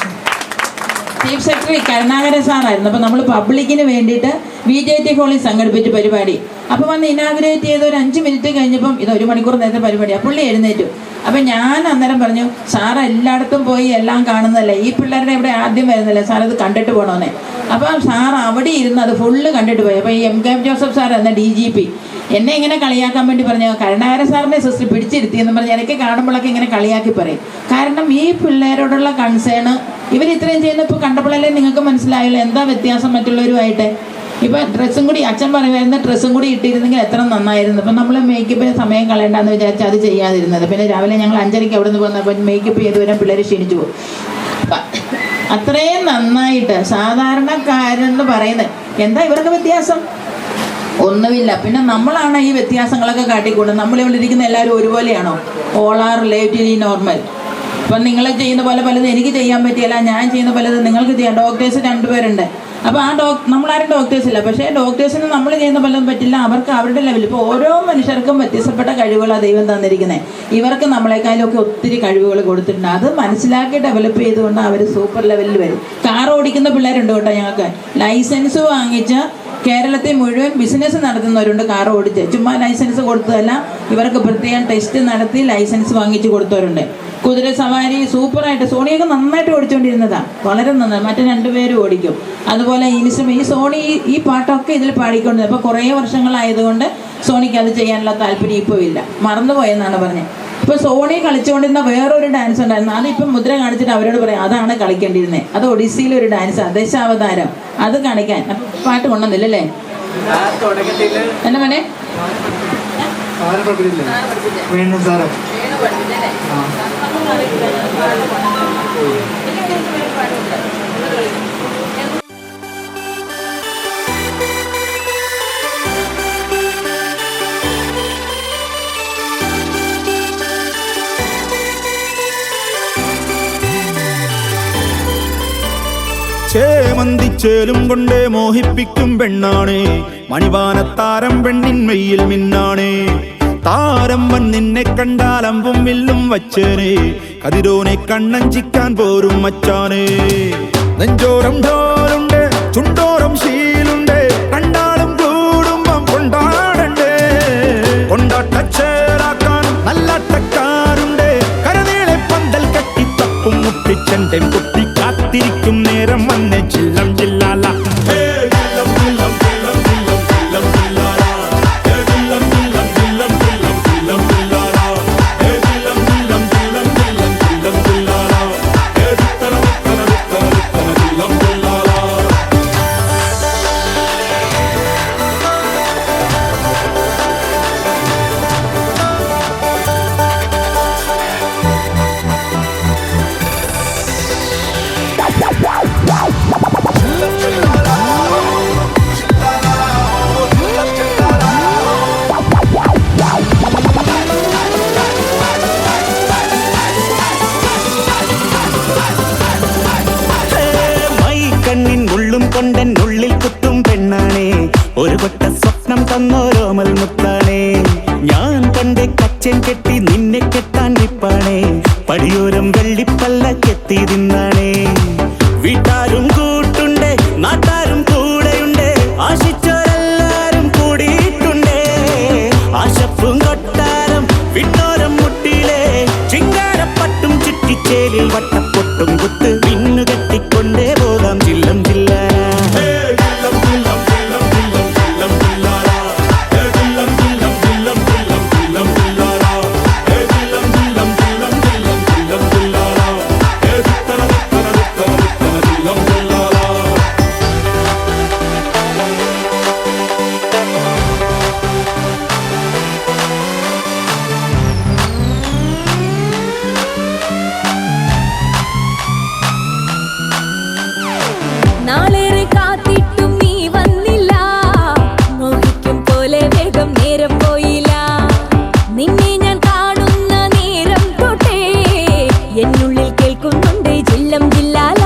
ചീഫ് സെക്രട്ടറി കരുണാകരൻ സാറായിരുന്നു. അപ്പോൾ നമ്മൾ പബ്ലിക്കിന് വേണ്ടിയിട്ട് VJT ഹോളിൽ സംഘടിപ്പിച്ച പരിപാടി. അപ്പോൾ വന്ന് ഇനാഗുറേറ്റ് ചെയ്ത് ഒരു 5 മിനിറ്റ് കഴിഞ്ഞപ്പം ഇത് 1 മണിക്കൂർ നേരത്തെ പരിപാടിയാണ്. പുള്ളി എഴുന്നേറ്റു. അപ്പം ഞാൻ അന്നേരം പറഞ്ഞു, സാർ എല്ലായിടത്തും പോയി എല്ലാം കാണുന്നതല്ലേ, ഈ പിള്ളേരുടെ ഇവിടെ ആദ്യം വരുന്നില്ല, സാർ അത് കണ്ടിട്ട് പോകണമെന്നേ. അപ്പം സാർ അവിടെ ഇരുന്ന് അത് ഫുള്ള് കണ്ടിട്ട് പോയി. അപ്പോൾ ഈ MK ജോസഫ് സാർ എന്ന DGP എന്നെ ഇങ്ങനെ കളിയാക്കാൻ വേണ്ടി പറഞ്ഞു, കരുണാകരൻ സാറിനെ സിസ്റ്റർ പിടിച്ചിരുത്തിയെന്ന് പറഞ്ഞ് എനിക്ക് കാണുമ്പോഴൊക്കെ ഇങ്ങനെ കളിയാക്കി പറയും. കാരണം ഈ പിള്ളേരോടുള്ള കൺസേൺ ഇവർ ഇത്രയും ചെയ്യുന്ന ഇപ്പോൾ കണ്ടപ്പോഴല്ലേ നിങ്ങൾക്ക് മനസ്സിലായല്ലോ എന്താ വ്യത്യാസം മറ്റുള്ളവരുമായിട്ട്. ഇപ്പം ഡ്രസ്സും കൂടി അച്ഛൻ പറയുമായിരുന്നു, ഡ്രസ്സും കൂടി ഇട്ടിരുന്നെങ്കിൽ എത്ര നന്നായിരുന്നു. ഇപ്പം നമ്മൾ മേക്കപ്പിന് സമയം കളയണ്ടെന്ന് വിചാരിച്ച് അത് ചെയ്യാതിരുന്നത്. പിന്നെ രാവിലെ ഞങ്ങൾ 5:30 അവിടെ നിന്ന് പോകുന്നപ്പോൾ മേക്കപ്പ് ചെയ്ത് വരാൻ പിള്ളേർ ക്ഷീണിച്ചു പോകും. അത്രയും നന്നായിട്ട് സാധാരണക്കാരെന്ന് പറയുന്നത് എന്താ ഇവർക്ക് വ്യത്യാസം ഒന്നുമില്ല. പിന്നെ നമ്മളാണ് ഈ വ്യത്യാസങ്ങളൊക്കെ കാട്ടിക്കൊണ്ട് നമ്മളിവിടെ ഇരിക്കുന്ന എല്ലാവരും ഒരുപോലെയാണോ? All are relatively normal. ഇപ്പം നിങ്ങൾ ചെയ്യുന്ന പോലെ പലതും എനിക്ക് ചെയ്യാൻ പറ്റിയല്ല, ഞാൻ ചെയ്യുന്ന പലതും നിങ്ങൾക്ക് ചെയ്യാം. ഡോക്ടേഴ്സ് 2 പേരുണ്ട്. അപ്പോൾ ആ നമ്മളാരും ഡോക്ടേഴ്സ് ഇല്ല, പക്ഷേ ഡോക്ടേഴ്സിന് നമ്മൾ ചെയ്യുന്ന പലതും പറ്റില്ല, അവർക്ക് അവരുടെ ലെവലിൽ. ഇപ്പോൾ ഓരോ മനുഷ്യർക്കും വ്യത്യസ്തപ്പെട്ട കഴിവുകളാണ് ദൈവം തന്നിരിക്കുന്നത്. ഇവർക്ക് നമ്മളെക്കാളും ഒക്കെ ഒത്തിരി കഴിവുകൾ കൊടുത്തിട്ടുണ്ട്. അത് മനസ്സിലാക്കി ഡെവലപ്പ് ചെയ്തുകൊണ്ട് അവർ സൂപ്പർ ലെവലിൽ വരും. കാർ ഓടിക്കുന്ന പിള്ളേരുണ്ട് കേട്ടോ ഞങ്ങൾക്ക്. ലൈസൻസ് വാങ്ങിച്ച് കേരളത്തിൽ മുഴുവൻ ബിസിനസ് നടത്തുന്നവരുണ്ട് കാർ ഓടിച്ച്. ചുമ്മാ ലൈസൻസ് കൊടുത്തതല്ല, ഇവർക്ക് പ്രത്യേകം ടെസ്റ്റ് നടത്തി ലൈസൻസ് വാങ്ങിച്ച് കൊടുത്തവരുണ്ട്. കുതിര സവാരി സൂപ്പറായിട്ട് സോണിയൊക്കെ നന്നായിട്ട് ഓടിച്ചുകൊണ്ടിരുന്നതാണ്, വളരെ നന്നായി. മറ്റു 2 പേരും ഓടിക്കും. അതുപോലെ ഈ സോണി ഈ പാട്ടൊക്കെ ഇതിൽ പാടിക്കൊണ്ടിരുന്നത്. അപ്പോൾ കുറേ വർഷങ്ങളായതുകൊണ്ട് സോണിക്ക് അത് ചെയ്യാനുള്ള താല്പര്യം ഇപ്പോൾ ഇല്ല, മറന്നുപോയെന്നാണ് പറഞ്ഞത്. ഇപ്പോൾ സോണി കളിച്ചുകൊണ്ടിരുന്ന വേറൊരു ഡാൻസ് ഉണ്ടായിരുന്നു, അതിപ്പം മുദ്ര കാണിച്ചിട്ട് അവരോട് പറയാം അതാണ് കളിക്കേണ്ടിയിരുന്നത്. അത് ഒഡീസിയിലൊരു ഡാൻസ്, ദശാവതാരം, അത് കാണിക്കാൻ. അപ്പം പാട്ട് കൊണ്ടുവന്നില്ലല്ലേ എന്നെ മോനെ? ചേമന്തിച്ചേലും കൊണ്ടേ മോഹിപ്പിക്കും പെണ്ണാണേ, മണിവാനത്താരം പെണ്ണിന്മയിൽ മിന്നാണേ. താരം വൻ നിന്നെ കണ്ടാലമ്പും വില്ലും വച്ചേനെ, കതിരോനെ കണ്ണഞ്ചിക്കാൻ പോരും മച്ചാനേ. നെഞ്ചോരം ഢോലുണ്ട്, ചുണ്ടോരം ശീലുണ്ട്, കണ്ടാലും കൂടുമ്പം കൊണ്ടാടണ്ടേ. കൊണ്ടാട്ടച്ചേറാക്കാൻ നല്ലാട്ടക്കാരുണ്ട്, കരനീളെ പന്തൽ കെട്ടി തപ്പും മുട്ടിച്ചെണ്ടൻ കുട്ടി കാത്തിരിക്കും നേരം വന്നെ ചില്ലം ചില്ലാല. തന്നോരോമൽ മുത്താണേ. ഞാൻ പണ്ടേ കച്ചൻ കെട്ടി നിന്നെ കെട്ടാൻ നിപ്പാണേ. പടിയോരം വെള്ളിപ്പല്ലക്കെത്തി തിന്നാണേ. വീട്ടാരും കൂട്ടുണ്ടേ, നാട്ടാരും കൂടെയുണ്ട്, ആശിച്ചോരെല്ലാരും കൂടിയിട്ടുണ്ടേ. ആശപ്പും കൊട്ടാരം വിണ്ണോരം മുട്ടിയിലെ ചിങ്കാരപ്പട്ടും ചുറ്റിച്ചേലിൽ വട്ടപ്പൊട്ടും കുത്ത് പിന്നു കെട്ടിക്കൊണ്ടേ പോകാം ചില്ലം ചില്ല. നാളേറെ കാത്തിട്ടും നീ വന്നില്ല, മോഹിക്കും പോലെ വേഗം നേരം പോയില്ല. നിന്നെ ഞാൻ കാണുന്ന നേരം തൊട്ടേ എന്നുള്ളിൽ കേൾക്കുന്നുണ്ട് ജില്ലം ജില്ലാല.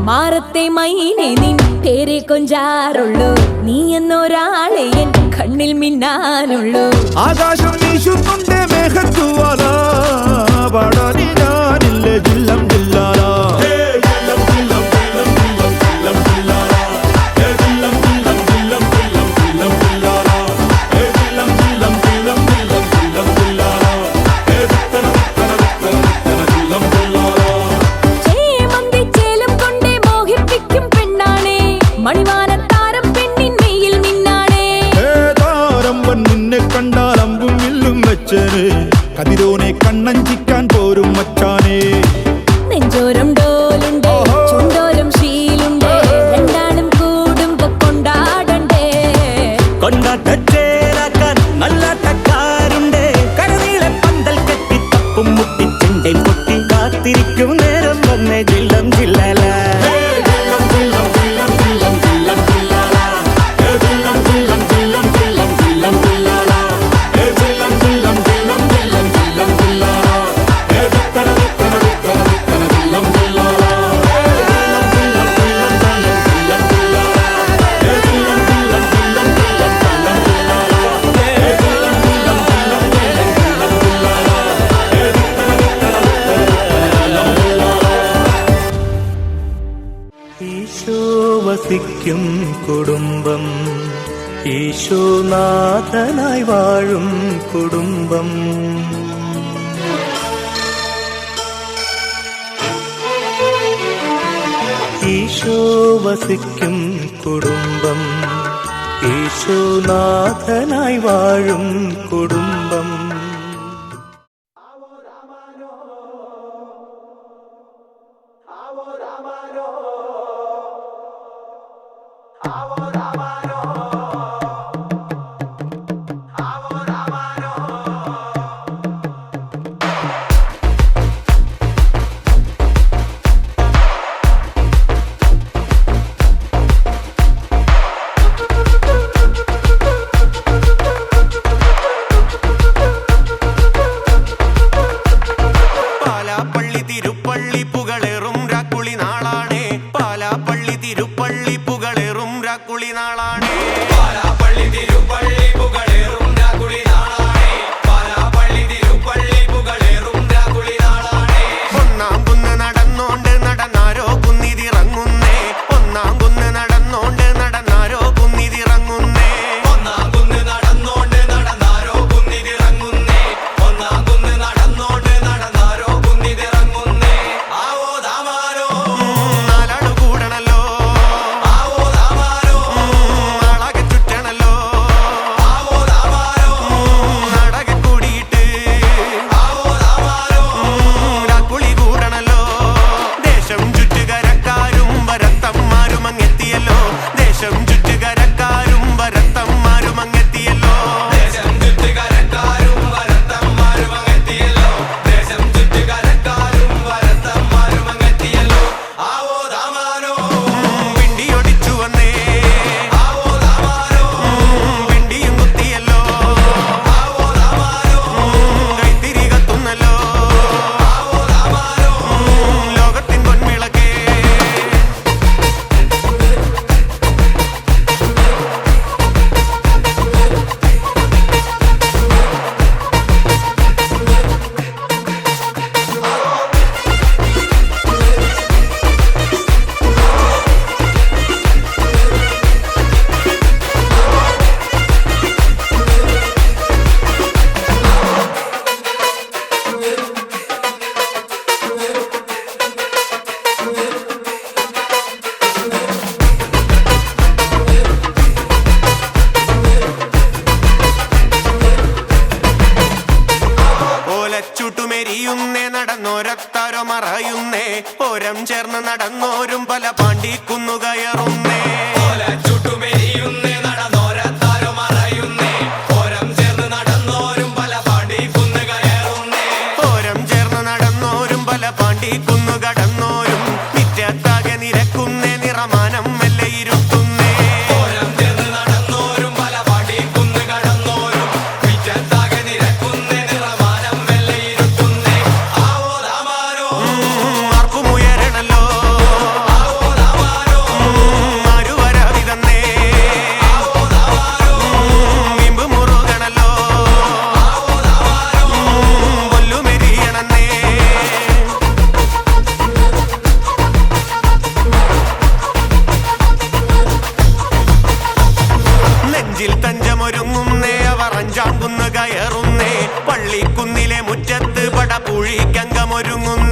മാറത്തെ മൈനെ നിൻ പേരെ കൊഞ്ചാറുള്ളൂ, നീ എന്നൊരാളെ എൻ കണ്ണിൽ മിന്നാനുള്ളൂ. ആകാശം വീശുന്നുണ്ട് മേഘത്തുവാല, പാടാനി ഞാനില്ല ജില്ലം ജില്ലാല. ചേമന്തിച്ചേലം കൊണ്ടേ മോഹിപ്പിക്കും പെണ്ണാണേ, മണിവാനത്താരം പെണ്ണിൻ മെയ്യിൽ മിന്നാണേ. താരമ്പൻ നിന്നെ കണ്ടാൽ അമ്പും വില്ലും വെച്ചേനെ, കതിരോനെ കണ്ണഞ്ചിക്കാൻ പോരും മച്ചാനേ. നെഞ്ചോരം ഡോലുണ്ട്, ചുണ്ടോരം ശീലുണ്ട്, രണ്ടാളും കൂടുമ്പോ കൊണ്ടാടണ്ടേ. കൊണ്ടാട്ടച്ചേലാക്കാൻ നല്ലാട്ടക്കാരുണ്ട്, കരനീളെ പന്തൽ കെട്ടി തപ്പും മുട്ടി ചെണ്ടை പൊട്ടി കാത്തിരിക്കും നേരം വന്നേ ജില്ലം ജില്ലാല. ഈശോ വസിക്കും കുടുംബം, ഈശോനാഥനായി വാഴും കുടുംബം. ഈശോ വസിക്കും കുടുംബം, ഈശോനാഥനായി വാഴും കുടുംബം. മറയുന്നേ ഓരം ചേർന്ന് നടന്നോരും പല പാണ്ടിക്കുന്നു കയറുന്നേ ചുട്ടുമെരിയുന്നേ നടന്നോരത്താരോ മറയുന്നേ ഓരം ചേർന്ന് നടന്നോരും പല പാണ്ടിക്കുന്നു കയറുന്നേ ഓരം ചേർന്ന് നടന്നോരും പല പാണ്ടിക്കുന്നു കടന്നോരും നിത്യത്താകെ നിരക്കുന്നേ നിറമാനം മെല്ലെ ഇരുത്തുന്നേ ഓരം ചേർന്ന് നടന്നോരും പല പാണ്ടിക്കുന്നു കടന്നോരും നിത്യത്താകെ നിരക്കുന്നേ നിറമാനം മെല്ലെ ഇരുത്തുന്നേ ആവോ ദാമാരോ ആർപ്പുമുയരണല്ലോ ആവോ ദാമാരോ ആരുവരവിതന്നേ ആവോ ദാമാരോ വിമ്പ് മുറുകണല്ലോ ആവോ ദാമാരോ കൊല്ലുമെരിയണന്നേ നെഞ്ചിൽ തഞ്ചമൊരുങ്ങുന്നേ അവർ അഞ്ചാം കുന്ന് കയറുന്നേ പള്ളിക്കുന്നിലെ മുറ്റത്ത് പടപുഴിക്കങ്കമൊരുങ്ങുന്നേ